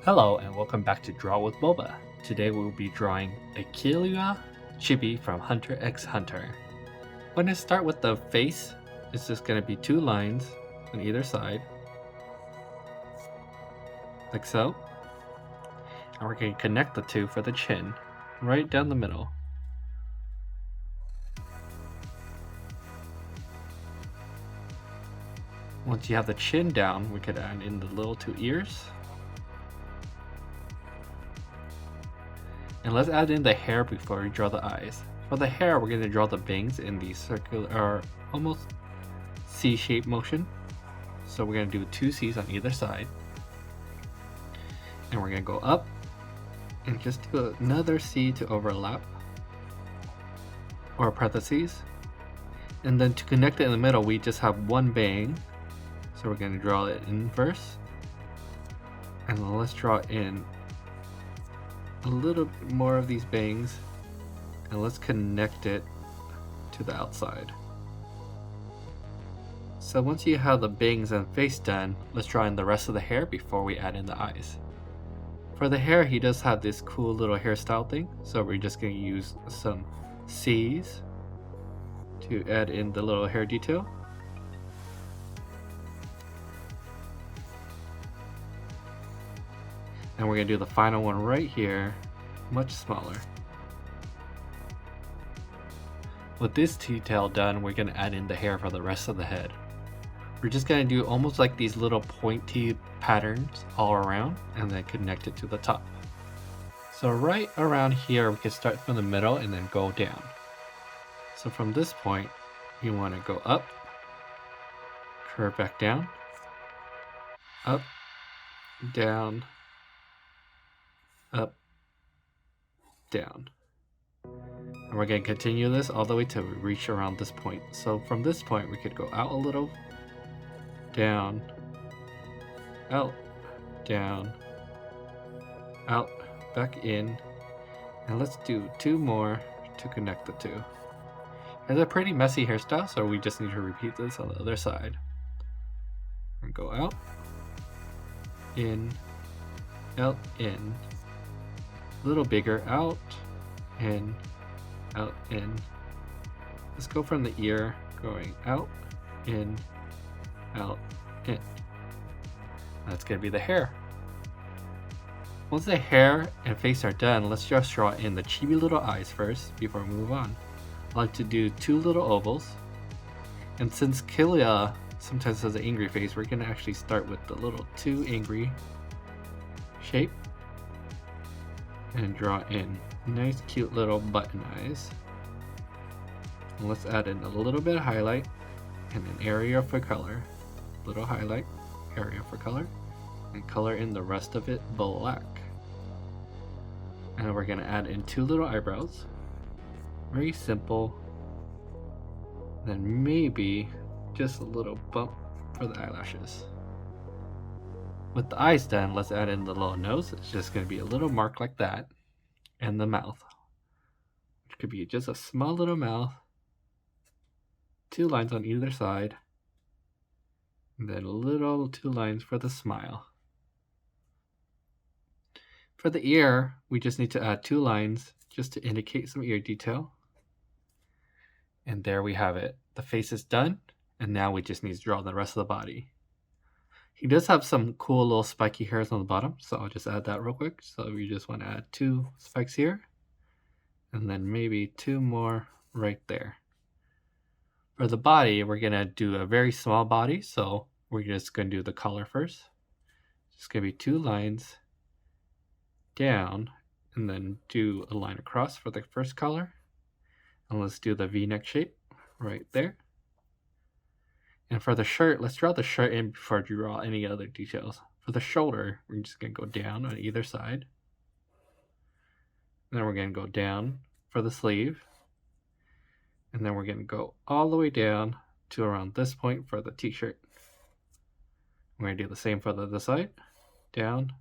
Hello and welcome back to Draw with Boba. Today we will be drawing a Killua chibi from Hunter x Hunter. I'm going to start with the face. It's just going to be two lines on either side, like so. And we're going to connect the two for the chin, right down the middle. Once you have the chin down, we could add in the little two ears. And let's add in the hair before we draw the eyes. For the hair, we're going to draw the bangs in the circular, or almost C-shaped motion. So we're going to do two C's on either side. And we're going to go up and just do another C to overlap, or parentheses. And then to connect it in the middle, we just have one bang. So we're going to draw it in first. And then let's draw in a little bit more of these bangs. And let's connect it to the outside. So once you have the bangs and face done, let's draw in the rest of the hair before we add in the eyes. For the hair, he does have this cool little hairstyle thing, so we're just going to use some C's to add in the little hair detail. And we're going to do the final one right here, much smaller. With this detail done, we're going to add in the hair for the rest of the head. We're just going to do almost like these little pointy patterns all around and then connect it to the top. So right around here, we can start from the middle and then go down. So from this point, you want to go up, curve back down, up, down, up, down. And we're going to continue this all the way till we reach around this point. So from this point, we could go out a little, down, out, down, out, back in, and let's do two more to connect the two. It's a pretty messy hairstyle, so we just need to repeat this on the other side. And go out, in, out, in, a little bigger, out, in, out, in. Let's go from the ear, going out, in, out, in. That's going to be the hair. Once the hair and face are done, let's just draw in the chibi little eyes first before we move on. I like to do two little ovals. And since Killua sometimes has an angry face, we're going to actually start with the little two angry shape. And draw in nice cute little button eyes. And let's add in a little bit of highlight and an area for color. Little highlight, area for color, and color in the rest of it black. And we're going to add in two little eyebrows. Very simple. Then maybe just a little bump for the eyelashes. With the eyes done, let's add in the little nose. It's just going to be a little mark like that. And the mouth, which could be just a small little mouth. Two lines on either side. And then little two lines for the smile. For the ear, we just need to add two lines just to indicate some ear detail. And there we have it. The face is done, and now we just need to draw the rest of the body. He does have some cool little spiky hairs on the bottom, so I'll just add that real quick. So we just want to add two spikes here, and then maybe two more right there. For the body, we're going to do a very small body, so we're just going to do the collar first. It's going to be two lines down, and then do a line across for the first color. And let's do the V-neck shape right there. And for the shirt, let's draw the shirt in before I draw any other details. For the shoulder, we're just going to go down on either side. And then we're going to go down for the sleeve. And then we're going to go all the way down to around this point for the t-shirt. We're going to do the same for the other side. Down.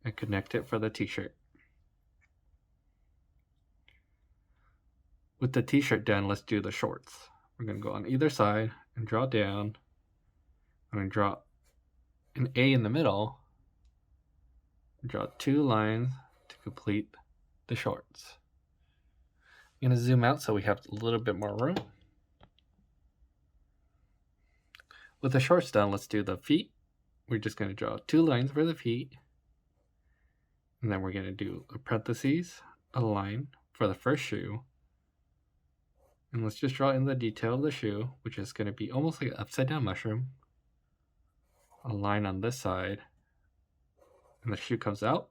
And connect it for the t-shirt. With the t-shirt done, let's do the shorts. We're going to go on either side and draw down. I'm going to draw an A in the middle Draw 2 lines to complete the shorts. I'm going to zoom out so we have a little bit more room. With the shorts done, let's do the feet. We're just going to draw 2 lines for the feet. And then we're going to do a parentheses, a line for the first shoe. And let's just draw in the detail of the shoe, which is going to be almost like an upside down mushroom. A line on this side. And the shoe comes out.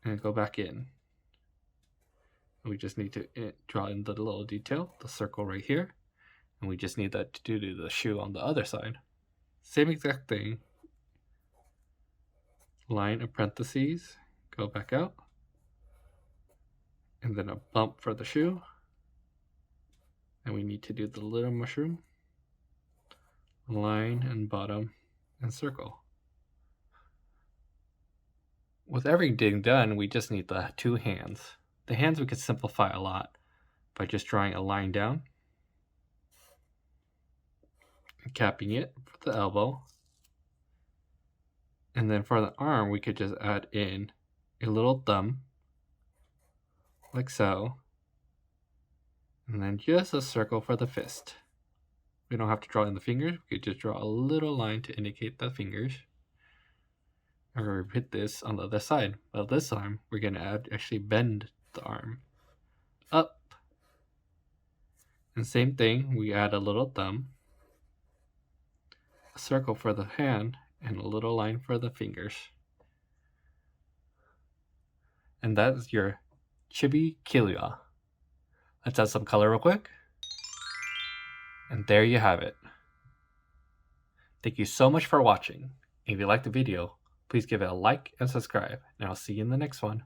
And go back in. We just need to draw in the little detail, the circle right here. And we just need that to do the shoe on the other side. Same exact thing. Line of parentheses, go back out. And then a bump for the shoe. And we need to do the little mushroom. Line and bottom and circle. With everything done, we just need the 2 hands. The hands we could simplify a lot by just drawing a line down. Capping it for the elbow. And then for the arm, we could just add in a little thumb, like so. And then just a circle for the fist. We don't have to draw in the fingers, we could just draw a little line to indicate the fingers. And we'll repeat this on the other side. But this time, we're going to actually bend the arm up. And same thing, we add a little thumb, a circle for the hand, and a little line for the fingers. And that is your chibi Killua. Let's add some color real quick. And there you have it. Thank you so much for watching. If you liked the video, please give it a like and subscribe. And I'll see you in the next one.